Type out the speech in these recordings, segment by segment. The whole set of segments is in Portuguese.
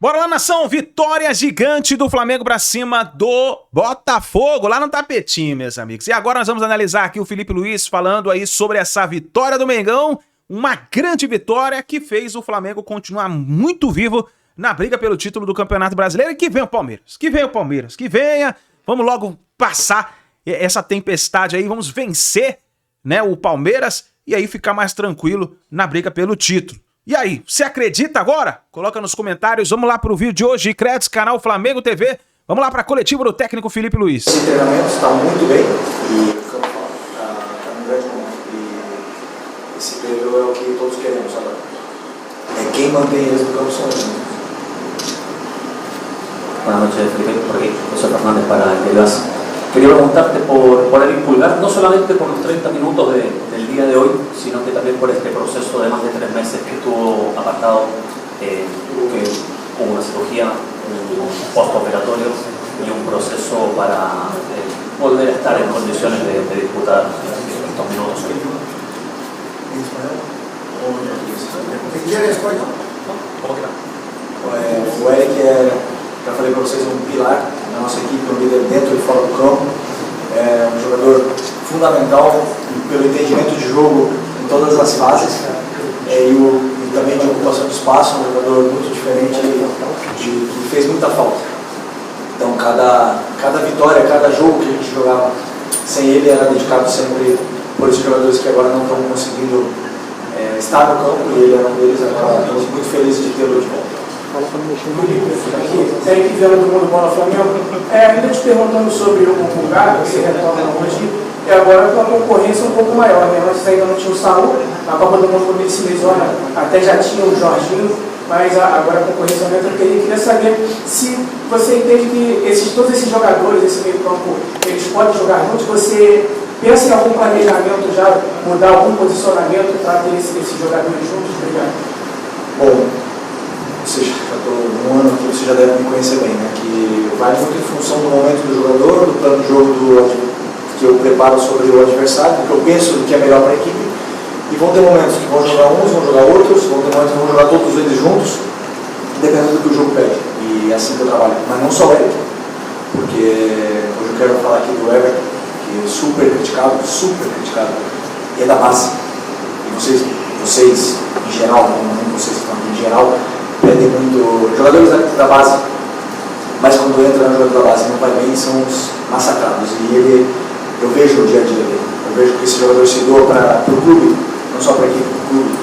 Bora lá, nação! Vitória gigante do Flamengo pra cima do Botafogo, lá no tapetinho, meus amigos. E agora nós vamos analisar aqui o Felipe Luiz falando aí sobre essa vitória do Mengão. Uma grande vitória que fez o Flamengo continuar muito vivo na briga pelo título do Campeonato Brasileiro. E que venha o Palmeiras, que venha o Palmeiras, que venha. Vamos logo passar essa tempestade aí, vamos vencer, né, o Palmeiras e aí ficar mais tranquilo na briga pelo título. E aí, você acredita agora? Coloca nos comentários, vamos lá pro vídeo de hoje, créditos, canal Flamengo TV. Vamos lá pra coletiva do técnico Felipe Luiz. Esse treinamento está muito bem e está no grande momento. E esse período é o que todos queremos agora. É quem mantém eles no campo são eles. Buenas noches, Felipe, por aquí José Fernández para el Diario. Quería preguntarte por el impulgar, no solamente por los 30 minutos del día de hoy, sino que también por este proceso de más de 3 meses que estuvo apartado, que hubo una cirugía, un postoperatorio y un proceso para volver a estar en condiciones de disputar estos minutos. ¿Quiere español? ¿Cómo que no? O Eric já falei para vocês, é um pilar na nossa equipe, um líder dentro e fora do campo, é um jogador fundamental pelo entendimento de jogo em todas as fases e também de ocupação de espaço, um jogador muito diferente que fez muita falta. Então cada vitória, cada jogo que a gente jogava sem ele era dedicado sempre por esses jogadores que agora não estão conseguindo estar no campo e ele era um deles. Agora estamos muito felizes de tê-lo de volta. Eric Vela do Mundo Bola Flamengo. Ainda te perguntando sobre o Pulgar, que você retorna hoje, e agora com a concorrência um pouco maior, né? Antes ainda não tinha o Saúl, na Copa do Mundo quando ele se lesiona, até já tinha o Jorginho, mas agora a concorrência aumenta. Eu queria saber se você entende que todos esses jogadores, esse meio campo, eles podem jogar juntos. Você pensa em algum planejamento já, mudar algum posicionamento para ter esses jogadores juntos? Obrigado. Bom, ou seja, já estou um ano aqui, você já deve me conhecer bem, né? Que vai muito em função do momento do jogador, do plano de jogo que eu preparo sobre o adversário, do que eu penso do que é melhor para a equipe. E vão ter momentos que vão jogar uns, vão jogar outros, vão ter momentos que vão jogar todos eles juntos, dependendo do que o jogo pede. E é assim que eu trabalho. Mas não só ele, porque hoje eu quero falar aqui do Everton, que é super criticado, e é da base. E vocês em geral, não vocês que estão aqui em geral, pedem muito jogadores da base, mas quando entra no jogador da base e não vai bem, são os massacrados. E eu vejo o dia a dia dele, eu vejo que esse jogador se doa para o clube, não só para a equipe, para o clube.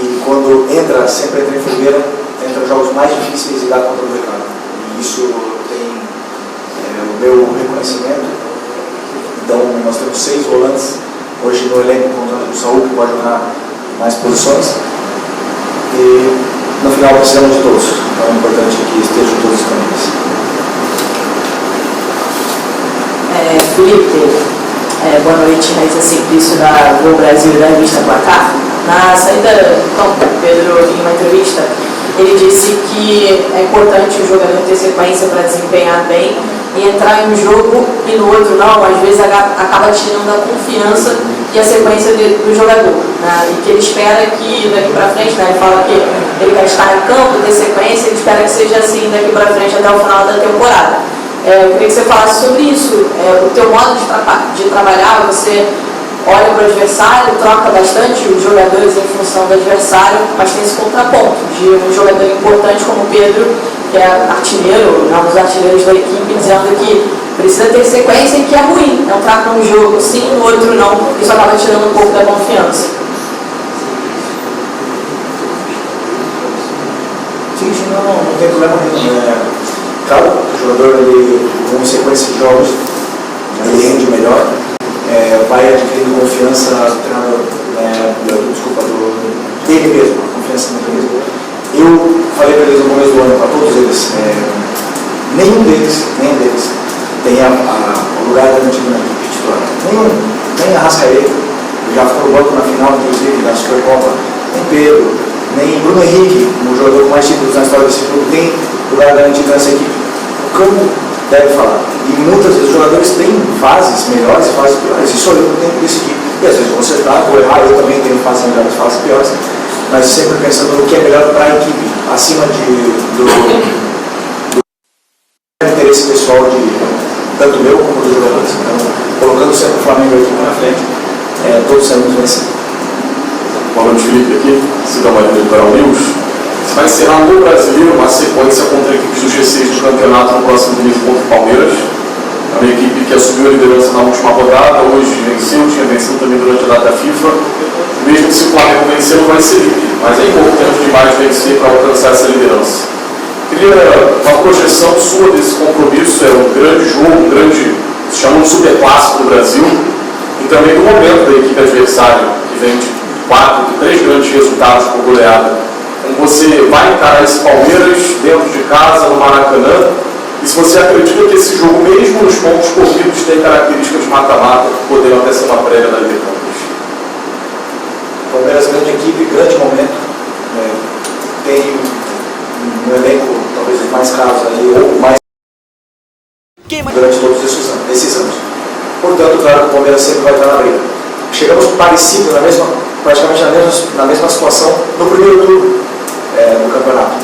E quando entra, sempre entra em fogueira, entra em jogos mais difíceis e dá conta do recado. E isso tem o meu reconhecimento. Então nós temos 6 volantes hoje no elenco, contando com o Saúl, que pode jogar mais posições. E no final precisamos de todos, então é importante que estejam todos disponíveis. Felipe, boa noite, Raíssa Simplício da Gol Brasil da revista Placar. Na saída do campo, Pedro, em uma entrevista, ele disse que é importante o jogador ter sequência para desempenhar bem e entrar em um jogo e no outro não, às vezes acaba tirando a confiança e a sequência do jogador, né? E que ele espera que daqui para frente, né, ele fala que ele quer estar em campo, ter sequência, ele espera que seja assim daqui para frente até o final da temporada. Eu queria que você falasse sobre isso, o teu modo de trabalhar, você olha para o adversário, troca bastante os jogadores em função do adversário, mas tem esse contraponto de um jogador importante como o Pedro, que é artilheiro, um dos artilheiros da equipe, dizendo que precisa ter sequência e que é ruim entrar num jogo sim, no outro não, isso acaba tirando um pouco da confiança. Sim, não tem problema nenhum. Claro, o jogador, com sequência de jogos, ele rende melhor, vai adquirindo confiança do treinador, dele mesmo, a confiança nele mesmo. Eu falei para eles no começo do ano, para todos eles, nenhum deles tem o lugar garantido na equipe titular. Nem a Arrascaeta, que já ficou no banco na final, inclusive, da Supercopa, nem Pedro, nem Bruno Henrique, um jogador com mais títulos na história desse clube, tem lugar garantido nessa equipe. O campo deve falar. E muitas vezes os jogadores têm fases melhores e fases piores. Isso eu não tenho que decidir. E às vezes vou acertar, vou errar, eu também tenho fases melhores e fases piores. Mas sempre pensando no que é melhor para a equipe. acima do interesse pessoal tanto meu como dos jogadores. Então, colocando sempre o Flamengo aqui na frente, todos saímos vencendo. Boa noite, Felipe, aqui, Cidão Maria do Litoral News. Você vai encerrar no Brasileiro uma sequência contra equipes do G6 do campeonato no próximo domingo contra o Palmeiras. É uma equipe que assumiu a liderança na última rodada, hoje venceu, tinha vencido também durante a data FIFA. Mesmo se o Flamengo vencer, não vai ser livre, mas é importante demais vencer para alcançar essa liderança. Queria uma projeção sua desse compromisso, é um grande jogo, se chama um super clássico do Brasil, e também do momento da equipe adversária, que vem de 3 grandes resultados por goleada. Como você vai encarar esse Palmeiras dentro de casa, no Maracanã, e se você acredita que esse jogo, mesmo nos pontos corridos, tem características de mata-mata, podendo até ser uma prévia da Libertadores. Palmeiras, grande equipe, grande momento. Tem um elenco, talvez os mais caros aí, ou mais durante todos esses anos. Portanto, claro que o Palmeiras sempre vai estar na briga. Chegamos parecido, praticamente na mesma situação no primeiro turno do campeonato.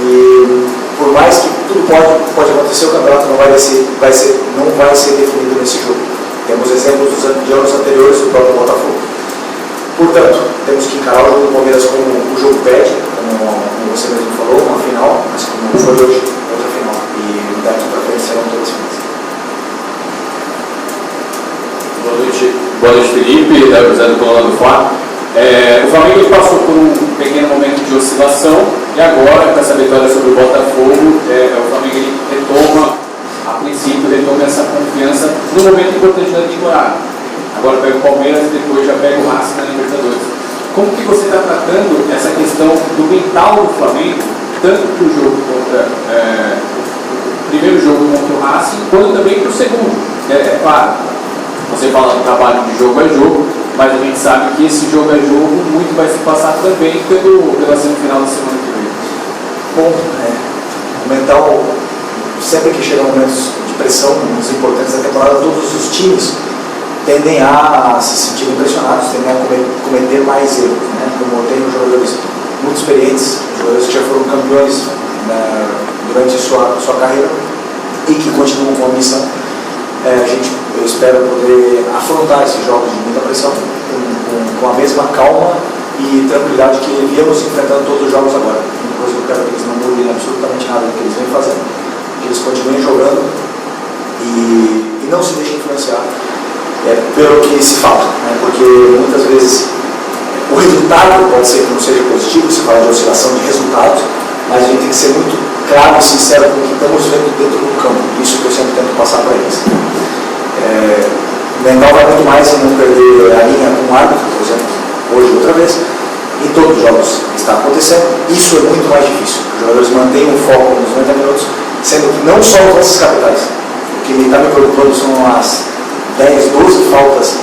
E por mais que tudo pode acontecer, o campeonato não vai ser definido nesse jogo. Temos exemplos de anos anteriores do próprio Botafogo. Portanto, temos que encarar o jogo do Palmeiras como o jogo pede, como você mesmo falou, uma final, mas como foi hoje, outra final. E daqui para frente serão todas finais. Boa noite, Felipe, da José do Coluna do Fla. O Flamengo passou por um pequeno momento de oscilação e agora, com essa vitória sobre o Botafogo, o Flamengo retoma, a princípio, essa confiança no momento importante da temporada. Agora pega o Palmeiras e depois já pega o Racing na Libertadores. Como que você está tratando essa questão do mental do Flamengo, tanto para o jogo contra o primeiro jogo contra o Racing, quanto também para o segundo? Claro, você fala do trabalho de jogo a jogo, mas a gente sabe que esse jogo a jogo muito vai se passar também pela semifinal da semana que vem. Bom, o mental, sempre que chegam momentos de pressão, momentos importantes da temporada, todos os times tendem a se sentir impressionados, tendem a cometer mais erros, né? Como tem jogadores muito experientes, jogadores que já foram campeões durante sua carreira e que continuam com a missão. Eu espero poder afrontar esses jogos de muita pressão com a mesma calma e tranquilidade que viemos enfrentando todos os jogos agora. Uma coisa que eu quero que eles não mudem absolutamente nada do que eles vêm fazendo, que eles continuem jogando e não se deixem influenciar pelo que se fala, né? Porque muitas vezes o resultado pode ser que não seja positivo, se fala de oscilação de resultados, mas a gente tem que ser muito claro e sincero com o que estamos vendo dentro do campo. Isso que eu sempre tento passar para eles. O mental vai muito mais em não perder a linha com o árbitro, por exemplo, hoje outra vez. Em todos os jogos está acontecendo. Isso é muito mais difícil. Os jogadores mantêm o foco nos 90 minutos, sendo que não só os lances capitais. O que está me preocupando são as 10, 12 faltas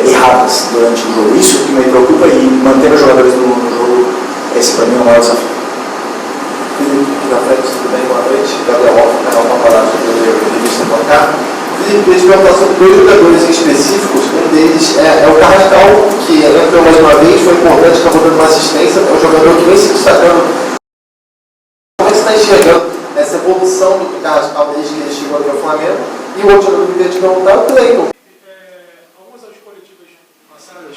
erradas durante o jogo. Isso que me preocupa e manter os jogadores no jogo, esse para mim é o maior desafio. Felipe, aqui na frente, tudo bem? Boa noite. Gabriel Wolf, canal Paparazzo do Revista Placar. Felipe, eles perguntaram sobre 2 jogadores em específicos. Um deles é o Carrascal, que entrou mais uma vez, foi importante, acabou dando uma assistência. É um jogador que vem se destacando. Como é que você está enxergando essa evolução do Carrascal desde que ele chegou aqui ao Flamengo? E o outro jogador que eu queria te perguntar é o Cleiton. Algumas das coletivas passadas,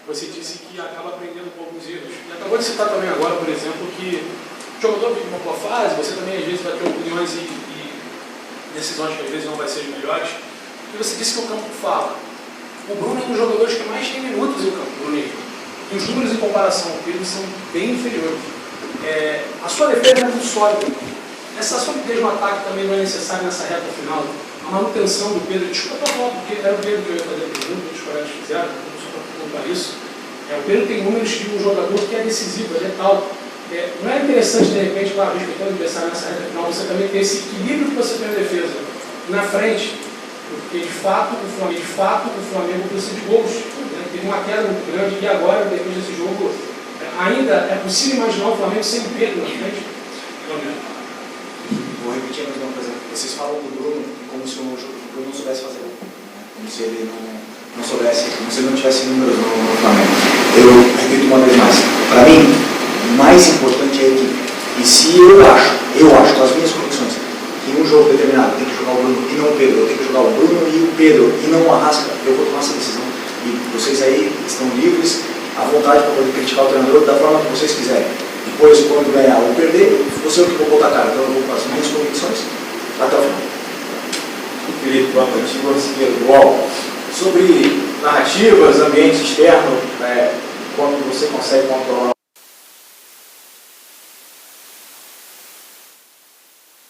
você disse que acaba aprendendo com alguns erros. E acabou de citar também agora, por exemplo, que o jogador vive uma boa fase, você também às vezes vai ter opiniões e decisões que às vezes não vai ser as melhores. E você disse que o campo fala. O Bruno é um dos jogadores que mais tem minutos em campo, Bruno. E os números em comparação ao Pedro são bem inferiores. A sua defesa é muito sólida. Essa solidez no ataque também não é necessária nessa reta final. A manutenção do Pedro, desculpa a volta, porque era o Pedro que eu ia fazer a pergunta, os colegas fizeram, só para perguntar isso. O Pedro tem números de um jogador que é decisivo, é letal. Não é interessante, de repente, claro, respeitando o adversário nessa reta final, você também ter esse equilíbrio que você tem na defesa na frente, porque de fato o Flamengo precisa de gols. Né? Teve uma queda muito grande e agora, depois desse jogo, ainda é possível imaginar o Flamengo sem Pedro na frente? Vou repetir a mesma coisa. Vocês falam do Bruno como se o Bruno não soubesse fazer gol, né? Como se ele não soubesse, como se ele não tivesse números no Flamengo. Eu repito uma vez mais. Para mim, o mais importante realmente a equipe. E se eu acho, com as minhas condições, que em um jogo determinado tem que jogar o Bruno e não o Pedro, eu tenho que jogar o Bruno e o Pedro e não o Arrasca, eu vou tomar essa decisão. E vocês aí estão livres, à vontade para poder criticar o treinador da forma que vocês quiserem. Depois, quando ganhar ou perder, você é o que vou botar a cara. Então eu vou com as minhas convicções até o final. Felipe, boa noite. UOL. Sobre narrativas, ambiente externo, quando você consegue controlar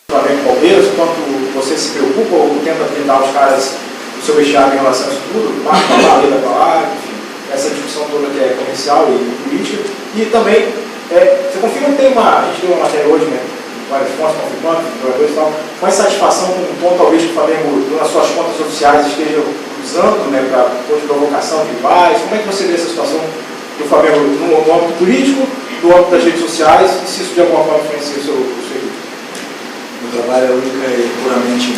o Flamengo e Palmeiras, quanto você se preocupa ou tenta blindar os caras do seu vestiário em relação a isso tudo, marca para lá, lida para lá, enfim, essa discussão toda que é comercial e política. E também, você confirma que a gente deu uma matéria hoje, né? Várias fontes confirmando, jogadores e tal, com satisfação com um tom talvez que o Flamengo, nas suas contas oficiais, esteja usando, né, para provocação de rivais. Como é que você vê essa situação do Flamengo no âmbito político, no âmbito das redes sociais, e se isso de alguma forma influencia o seu equipe? Meu trabalho é única e puramente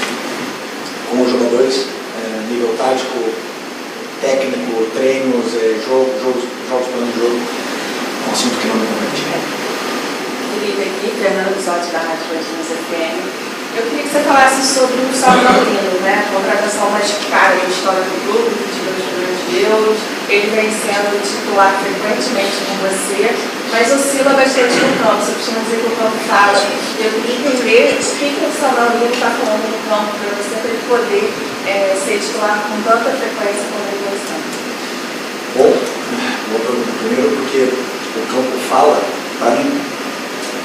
com os jogadores, nível tático, técnico, treinos, jogos plano de jogo, é um assunto que não me compete. Felipe aqui, Fernando Bisotti da Rádio News FM. Eu queria que você falasse sobre o Saulo Paulino, né? A contratação mais cara da história do clube, 22 milhões de euros. Ele vem sendo titular frequentemente com você, mas oscila bastante no campo. Você costuma dizer que o campo fala. Eu queria entender o que o Saulo Paulino está falando no campo para você, para ele poder ser titular com tanta frequência como ele vem sendo. Bom, boa pergunta. Primeiro porque o campo fala, para mim,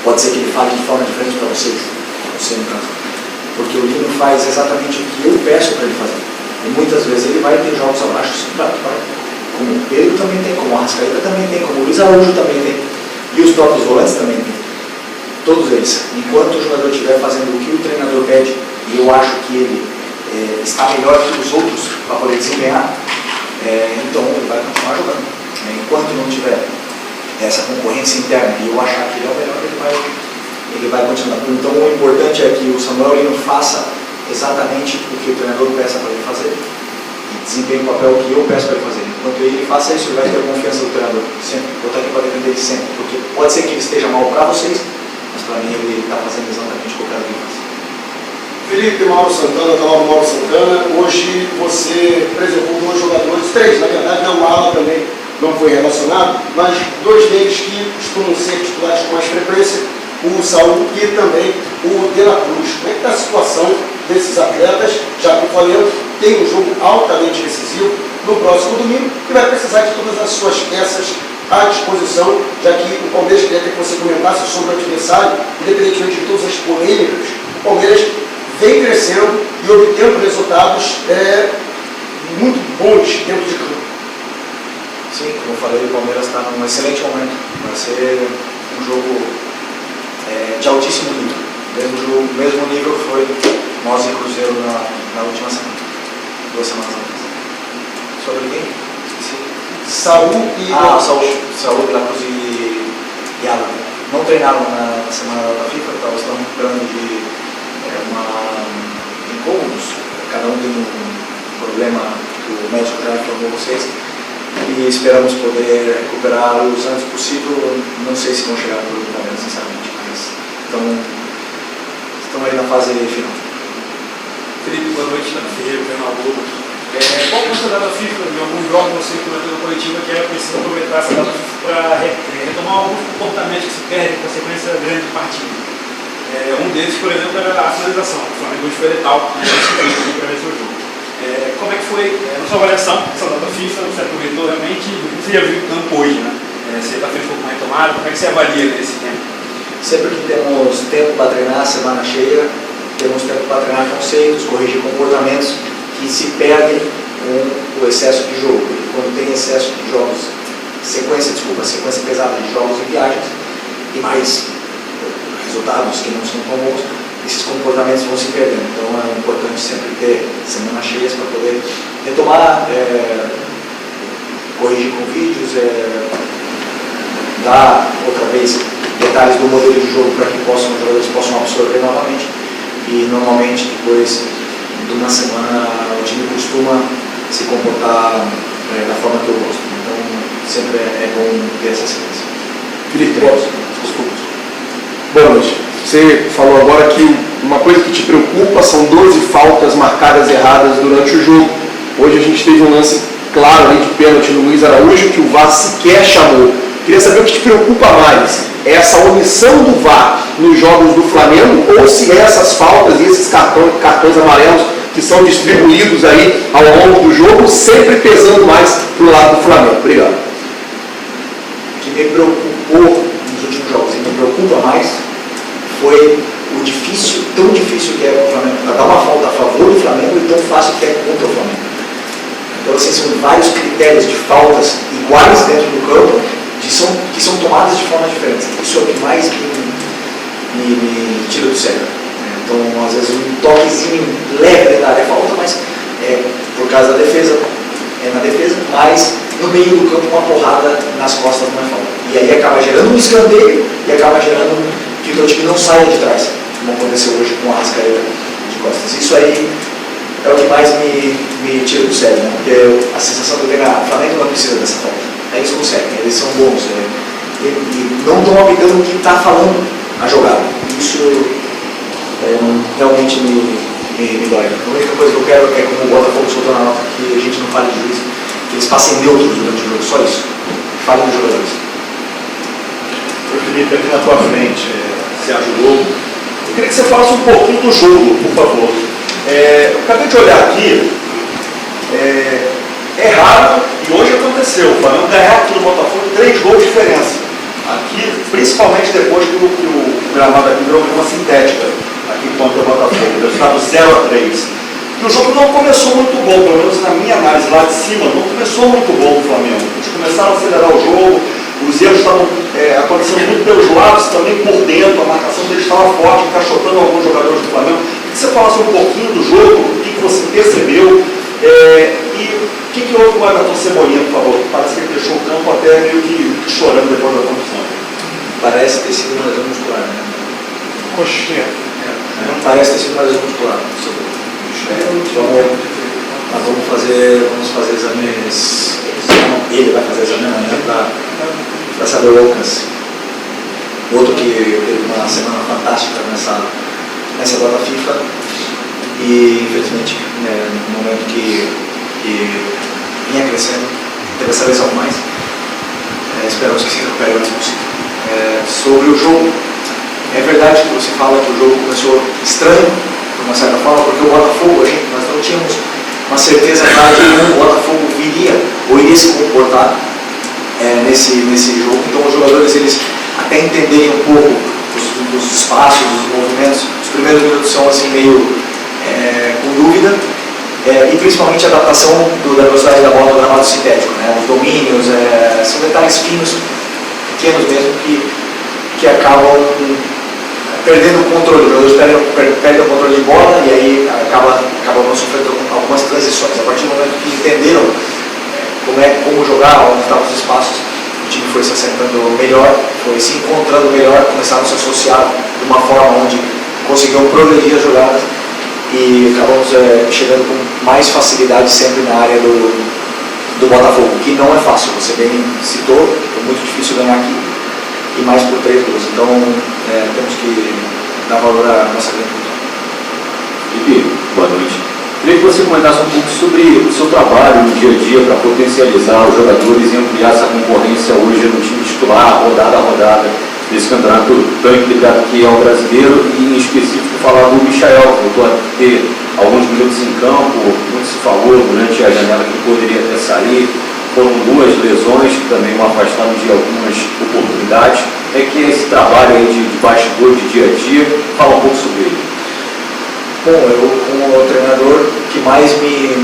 pode ser que ele fale de forma diferente para vocês, você no caso. Porque o Lino faz exatamente o que eu peço para ele fazer. E muitas vezes ele vai ter jogos abaixo, claro que vai. Como o Pedro também tem, como o Arrascaeta também tem, como o Luiz Araújo também tem. E os próprios volantes também tem. Todos eles. Enquanto o jogador estiver fazendo o que o treinador pede, e eu acho que ele está melhor que os outros para poder desempenhar, então ele vai continuar jogando. Enquanto não tiver essa concorrência interna e eu achar que ele é o melhor, ele vai continuar. Então o importante é que o Samuel Lino faça exatamente o que o treinador peça para ele fazer e desempenhe o papel que eu peço para ele fazer. Enquanto ele faça isso, ele vai ter a confiança do treinador. Sempre. Vou estar aqui para defender ele sempre, porque pode ser que ele esteja mal para vocês, mas para mim ele está fazendo exatamente o que eu quero que ele faça. Felipe, Mauro Santana, canal Mauro Santana. Hoje você preservou 2 jogadores, 3 na verdade, não, o Alan também não foi relacionado, mas 2 deles que costumam ser titulares com mais frequência, o Saúl e também o De La Cruz. Como é que está a situação desses atletas, já que o Flamengo tem um jogo altamente decisivo no próximo domingo e vai precisar de todas as suas peças à disposição, já que o Palmeiras queria que você comentasse sobre o adversário, independentemente de todas as polêmicas, o Palmeiras vem crescendo e obtendo resultados muito bons dentro de campo. Sim, como eu falei, o Palmeiras está num excelente momento. Vai ser um jogo de altíssimo nível. Mesmo nível que foi nós e Cruzeiro na última semana. 2 semanas atrás. Sobre quem? Esqueci. Saúl e... Saúl, De La Cruz e Alan. Não treinaram na semana da FIFA, estavam recuperando de incômodos. Cada um tem um problema que o médico já informou vocês. E esperamos poder recuperá-los o antes possível. Não sei se vão chegar no grupo também, sinceramente, mas estão aí na fase final. Felipe, boa noite, Dana Ferreira, Canal Globo. Qual que é a data FIFA? Em alguns jogos você comentou na coletiva que era preciso aproveitar essa data FIFA para retomar alguns comportamentos que se perdem com a sequência grande de partidas. Um deles, por exemplo, era a finalização. O Flamengo foi letal para esse jogo. Como é que foi na sua avaliação essa data FIFA? Você aproveitou realmente? Você já viu o campo hoje, né? Você está feliz com a retomada? Como é que você avalia nesse tempo? Sempre que temos tempo para treinar, semana cheia, temos tempo para treinar conceitos, corrigir comportamentos que se perdem com o excesso de jogo. Porque quando tem excesso de jogos, sequência pesada de jogos e viagens, e mais resultados que não são tão bons, esses comportamentos vão se perdendo. Então é importante sempre ter semanas cheias para poder retomar, corrigir com vídeos, dar outra vez detalhes do modelo de jogo para que os jogadores possam absorver novamente. E normalmente depois de uma semana o time costuma se comportar da forma que eu gosto. Então sempre é bom ter essa sequência. Felipe, desculpa. Boa noite. Você falou agora que uma coisa que te preocupa são 12 faltas marcadas erradas durante o jogo. Hoje a gente teve um lance claro ali de pênalti no Luiz Araújo que o VAR sequer chamou. Queria saber o que te preocupa mais, essa omissão do VAR nos jogos do Flamengo ou se essas faltas e esses cartões amarelos que são distribuídos aí ao longo do jogo sempre pesando mais para o lado do Flamengo. Obrigado. O que me preocupou nos últimos jogos e me preocupa mais foi o tão difícil que é o Flamengo, para dar uma falta a favor do Flamengo e tão fácil que é contra o Flamengo. Então, assim, são vários critérios de faltas iguais dentro do campo que são tomadas de forma diferente. Isso é o que mais me tira do sério. Então, às vezes, um toquezinho leve dentro da área é falta, mas por causa da defesa, na defesa, mas no meio do campo uma porrada nas costas não é falta. E aí acaba gerando um escanteio e acaba gerando que o time não saia de trás, como aconteceu hoje com a Arrascaeta de costas. Isso aí é o que mais me tira do sério, né? Porque a sensação que eu tenho o Flamengo não precisa dessa falta. Eles conseguem, eles são bons, né? E não estão aplicando o que está falando a jogada. Isso realmente me dói. A única coisa que eu quero é, como o Botafogo soltou na nota, que a gente não fale de juiz, que eles passem neutros durante o jogo, só isso. Falem dos jogadores. O Felipe, aqui na tua frente, você ajudou. Eu queria que você falasse um pouquinho do jogo, por favor. Eu acabei de olhar aqui, é raro, e hoje aconteceu, o Flamengo ganhar aqui no Botafogo 3 gols de diferença. Aqui, principalmente depois que o gramado aqui virou uma sintética, aqui contra o Botafogo, o resultado 0-3. E o jogo não começou muito bom, pelo menos na minha análise lá de cima, não começou muito bom o Flamengo. Eles começaram a acelerar o jogo, os erros estavam acontecendo muito pelos lados, também por dentro, a marcação deles estava forte, encaixotando alguns jogadores do Flamengo. Queria que você falasse um pouquinho do jogo, o que você percebeu, e o que houve com o Everton Cebolinha, por favor? Parece que ele deixou o campo até meio que chorando depois da contusão. Parece ter sido uma lesão muscular, né? Coxinha. Parece ter sido uma lesão muscular. Vamos fazer exames. Ele vai fazer exame amanhã para saber o alcance. Outro que teve uma semana fantástica nessa data FIFA e infelizmente no momento que vinha crescendo, teve essa lesão mais. Esperamos que se recupere o mais possível. Sobre o jogo, é verdade que você fala que o jogo começou estranho, de uma certa forma, porque o Botafogo, nós não tínhamos uma certeza clara de como o Botafogo iria se comportar nesse jogo. Então os jogadores, eles até entenderem um pouco os espaços, os movimentos, os primeiros minutos são assim meio com dúvida, e principalmente a adaptação da velocidade da bola no gramado sintético, né? Os domínios, são detalhes finos, pequenos mesmo, que acabam perdendo o controle. Os jogadores perdem o controle de bola e aí acabam sofrendo algumas transições. A partir do momento que entenderam como jogar, onde estavam os espaços, o time foi se assentando melhor, foi se encontrando melhor, começaram a se associar de uma forma onde conseguiam progredir as jogadas e acabamos chegando com mais facilidade sempre na área do Botafogo, que não é fácil, você bem citou, é muito difícil ganhar aqui, e mais por 3 gols, então temos que dar valor à nossa grande vitória. Felipe, boa noite. Queria que você comentasse um pouco sobre o seu trabalho no dia a dia para potencializar os jogadores e ampliar essa concorrência hoje no time titular, rodada a rodada, desse campeonato tão implicado que é o brasileiro, e em específico falar do Michael, que voltou a ter alguns minutos em campo, muito se falou durante a janela que poderia até sair, foram 2 lesões que também o afastaram de algumas oportunidades. É que esse trabalho aí de bastidor, de dia a dia, fala um pouco sobre ele. Bom, eu como treinador, o que mais me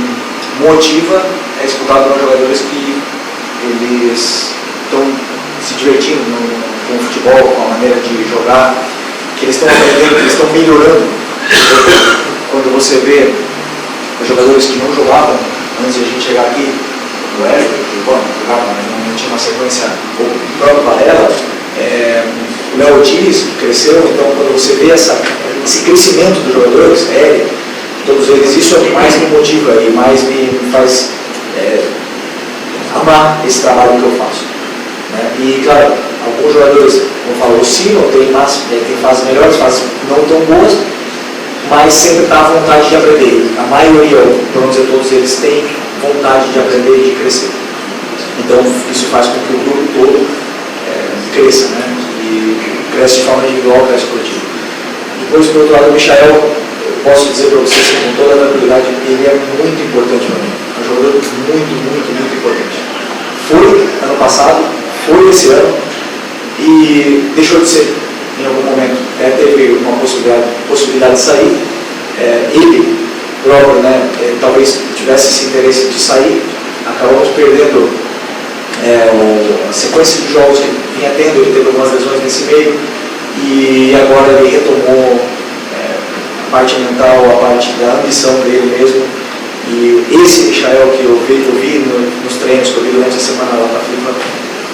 motiva é escutar dos jogadores que eles estão se divertindo com o futebol, com a maneira de jogar, que eles estão aprendendo, que eles estão melhorando. Quando você vê os jogadores que não jogavam antes de a gente chegar aqui, o Hélio, que jogava, mas não tinha uma sequência, o próprio Varela, o Léo Ortiz, que cresceu, então quando você vê esse crescimento dos jogadores, todos eles, isso é o que mais me motiva e mais me faz amar esse trabalho que eu faço. Né? E claro, Alguns jogadores, como eu falo, oscilam, tem fases melhores, fases não tão boas, mas sempre está à vontade de aprender. A maioria, por não dizer todos eles, têm vontade de aprender e de crescer. Então isso faz com que o grupo todo cresça, né? E cresce de forma individual, cresce coletivo. Depois, por outro lado, o Michael, eu posso dizer para vocês com toda a tranquilidade, ele é muito importante para mim. É um jogador muito importante. Foi ano passado, foi esse ano e deixou de ser em algum momento. Teve uma possibilidade de sair. Ele próprio, né, talvez tivesse esse interesse de sair. Acabamos perdendo a sequência de jogos que vinha tendo, ele teve algumas lesões nesse meio e agora ele retomou a parte mental, a parte da ambição dele mesmo. E esse Michael que eu vi nos treinos que eu vi durante a semana lá na FIFA,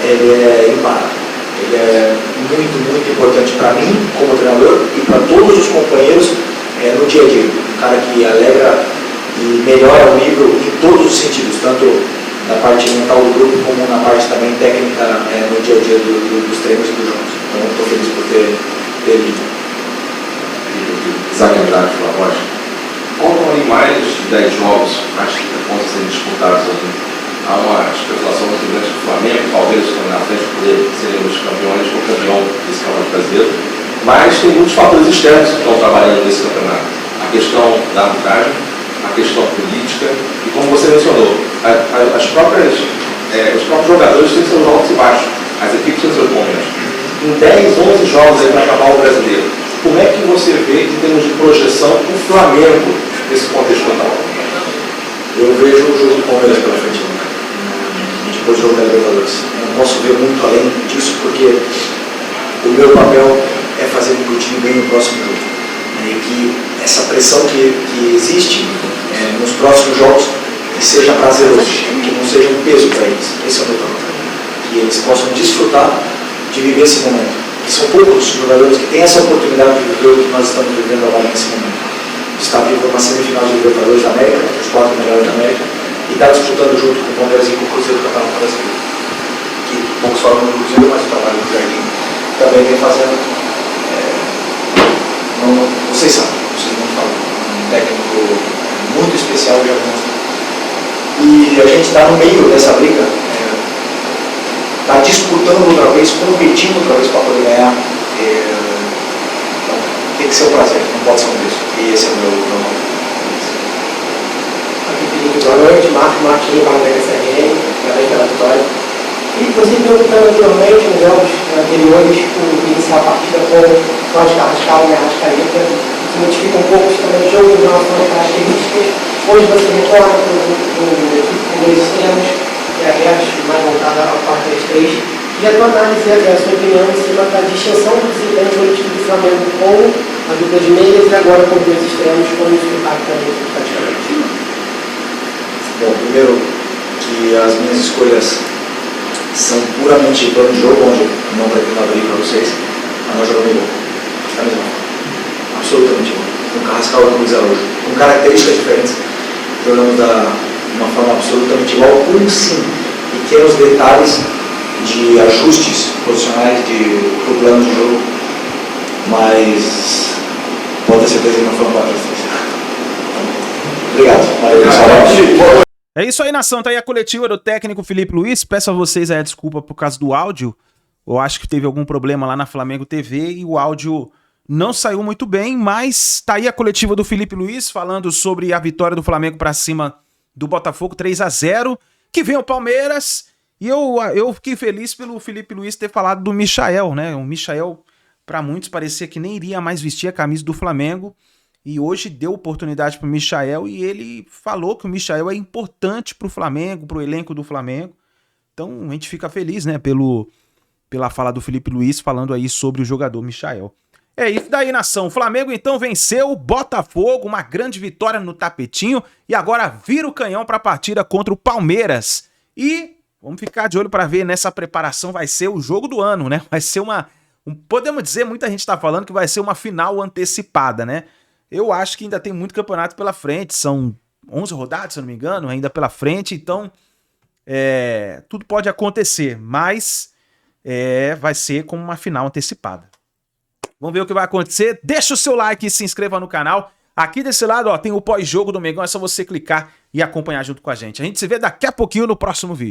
ele é imparável. Ele é muito importante para mim como treinador e para todos os companheiros no dia a dia. Um cara que alegra e melhora o nível em todos os sentidos, tanto na parte mental do grupo como na parte também técnica no dia a dia dos treinos e dos jogos. Então estou feliz por ter ele. Isaac Andrade, pela voz. Contam aí mais de 10 jogos, mais de 30 pontos sendo disputados aqui. Há uma especulação muito grande do Flamengo, Palmeiras estão na frente, poder serem os campeões ou campeão desse campeonato brasileiro. Mas tem muitos fatores externos que estão trabalhando nesse campeonato. A questão da arbitragem, a questão política e, como você mencionou, os próprios jogadores têm seus altos e baixos, as equipes têm seus momentos. Em 10, 11 jogos aí para acabar o brasileiro, como é que você vê, em termos de projeção, o Flamengo nesse contexto total? Eu vejo o jogo do Palmeiras pela frente, depois do jogo da Libertadores. Eu não posso ver muito além disso, porque o meu papel é fazer com que o time ganhe no próximo jogo. E que essa pressão que existe nos próximos jogos que seja prazeroso, que não seja um peso para eles. Esse é o meu papel. Que eles possam desfrutar de viver esse momento. Que são poucos jogadores que têm essa oportunidade de viver o que nós estamos vivendo agora nesse momento. Está vivo uma semifinal de Libertadores da América, os 4 melhores da América, e está disputando junto com o Palmeiras e com o Cruzeiro do Campeonato Brasileiro. Que poucos falam do Cruzeiro, mas o trabalho do Jardim também vem fazendo. Vocês sabem, vocês não falam. Um técnico muito especial já mostra. E a gente está no meio dessa briga, está disputando outra vez, competindo outra vez para poder ganhar. Então, tem que ser um prazer, não pode ser um peso. E esse é o meu nome. Boa noite, Marquinhos, Barra SRN, parabéns pela vitória. E você perguntando anteriormente nos jogos anteriores, iniciar a partida com Jorge Carrascal e Arrascaeta, se modifica um pouco também o jogo em relação às características. Hoje você retorna para o equipe com 2 extremos e abertos, mais voltada ao 4-3-3. E a tua análise, a sua opinião em cima da distinção do desempenho coletivo do Flamengo com a dupla de meias e agora com 2 extremos, como isso impacta a equipe praticamente? Bom, primeiro que as minhas escolhas são puramente plano de jogo, onde não pretendo abrir para vocês, mas nós jogamos igual. Da mesma forma. Absolutamente igual. Com Carrascal e com Luiz Araújo. Com características diferentes, jogamos de uma forma absolutamente igual, com sim pequenos detalhes de ajustes posicionais do plano de jogo, mas pode ter certeza que não foram 4 vezes. Obrigado. Valeu, pessoal. É isso aí, nação. Tá aí a coletiva do técnico Felipe Luiz. Peço a vocês aí a desculpa por causa do áudio. Eu acho que teve algum problema lá na Flamengo TV e o áudio não saiu muito bem, mas tá aí a coletiva do Felipe Luiz falando sobre a vitória do Flamengo pra cima do Botafogo, 3-0, que vem o Palmeiras. E eu fiquei feliz pelo Felipe Luiz ter falado do Michael, né? O Michael, pra muitos, parecia que nem iria mais vestir a camisa do Flamengo. E hoje deu oportunidade para o Michael e ele falou que o Michael é importante para o Flamengo, para o elenco do Flamengo. Então a gente fica feliz, né, pela fala do Felipe Luiz falando aí sobre o jogador Michael. É isso daí, nação. O Flamengo então venceu o Botafogo, uma grande vitória no tapetinho e agora vira o canhão para a partida contra o Palmeiras. E vamos ficar de olho para ver nessa preparação, vai ser o jogo do ano, né? Vai ser podemos dizer, muita gente está falando que vai ser uma final antecipada, né? Eu acho que ainda tem muito campeonato pela frente, são 11 rodadas, se eu não me engano, ainda pela frente, então tudo pode acontecer, mas vai ser como uma final antecipada. Vamos ver o que vai acontecer. Deixa o seu like e se inscreva no canal. Aqui desse lado, ó, tem o pós-jogo do Mengão. É só você clicar e acompanhar junto com a gente. A gente se vê daqui a pouquinho no próximo vídeo.